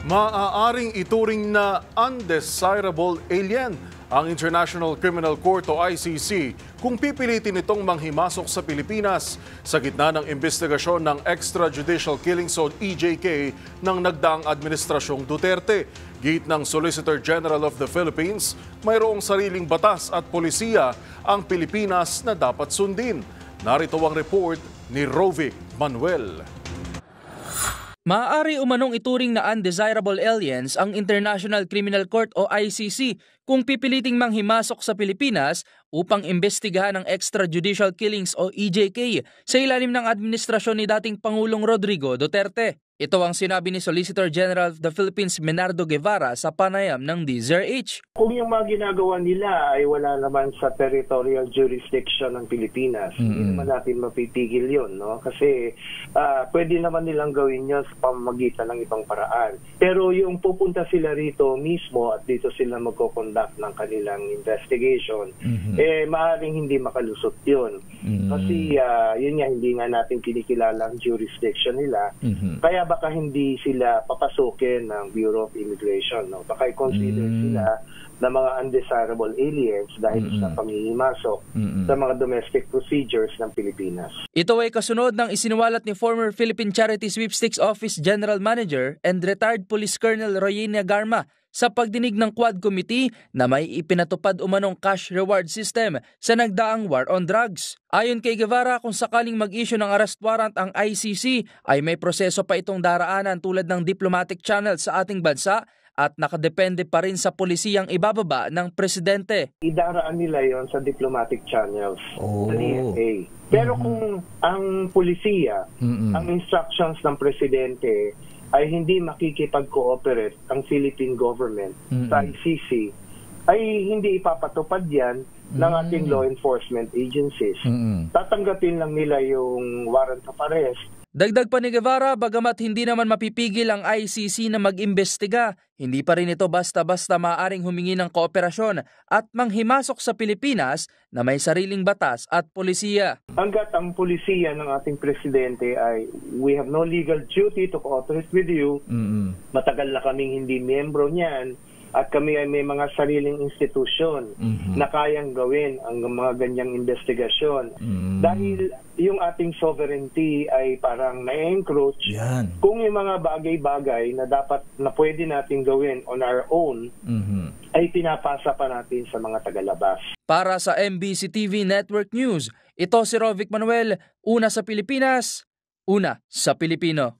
Maaaring ituring na undesirable alien ang International Criminal Court o ICC kung pipilitin itong manghimasok sa Pilipinas sa gitna ng investigasyon ng extrajudicial killings o EJK ng nagdaang administrasyong Duterte. Git ng Solicitor General of the Philippines, mayroong sariling batas at polisiya ang Pilipinas na dapat sundin. Narito ang report ni Rovic Manuel. Maaari umanong ituring na undesirable aliens ang International Criminal Court o ICC kung pipiliting manghimasok sa Pilipinas upang imbestigahan ang extrajudicial killings o EJK sa ilalim ng administrasyon ni dating Pangulong Rodrigo Duterte. Ito ang sinabi ni Solicitor General of the Philippines Menardo Guevara sa panayam ng DZRH. Kung yung mga ginagawa nila ay wala naman sa territorial jurisdiction ng Pilipinas, hindi naman natin mapipigil yun, no? Kasi pwede naman nilang gawin yun sa pamamagitan ng ibang paraan. Pero yung pupunta sila rito mismo at dito sila magko-conduct ng kanilang investigation, maaaring hindi makalusot yun. Kasi yun nga, hindi nga natin kinikilala ang jurisdiction nila. Kaya baka hindi sila papasukin ng Bureau of Immigration, no? Baka i-consider sila na mga undesirable aliens dahil sa panghihimasok sa mga domestic procedures ng Pilipinas. Ito ay kasunod ng isinuwalat ni former Philippine Charity Sweepstakes Office General Manager and retired Police Colonel Royenia Garma sa pagdinig ng Quad Committee na may ipinatupad umanong cash reward system sa nagdaang war on drugs. Ayon kay Guevara, kung sakaling mag-issue ng arrest warrant ang ICC ay may proseso pa itong daraanan tulad ng diplomatic channel sa ating bansa at nakadepende pa rin sa polisiyang ibababa ng presidente. Idaraan nila yon sa diplomatic channels sa DFA. Pero kung ang polisiya, ang instructions ng presidente ay hindi makikipag-cooperate ang Philippine government sa ICC, ay hindi ipapatupad yan ng ating law enforcement agencies. Tatanggapin lang nila yung warrant of arrest. Dagdag pa ni Guevara, bagamat hindi naman mapipigil ang ICC na mag-imbestiga, hindi pa rin ito basta-basta maaaring humingi ng kooperasyon at manghimasok sa Pilipinas na may sariling batas at polisiya. Hanggat ang polisiya ng ating presidente ay we have no legal duty to cooperate with you, matagal na kaming hindi miyembro niyan, at kami ay may mga sariling institusyon na kayang gawin ang mga ganyang investigasyon. Dahil yung ating sovereignty ay parang na-encroach kung yung mga bagay-bagay na dapat na pwede natin gawin on our own ay pinapasa pa natin sa mga tagalabas. Para sa MBC TV Network News, ito si Rovic Manuel, una sa Pilipinas, una sa Pilipino.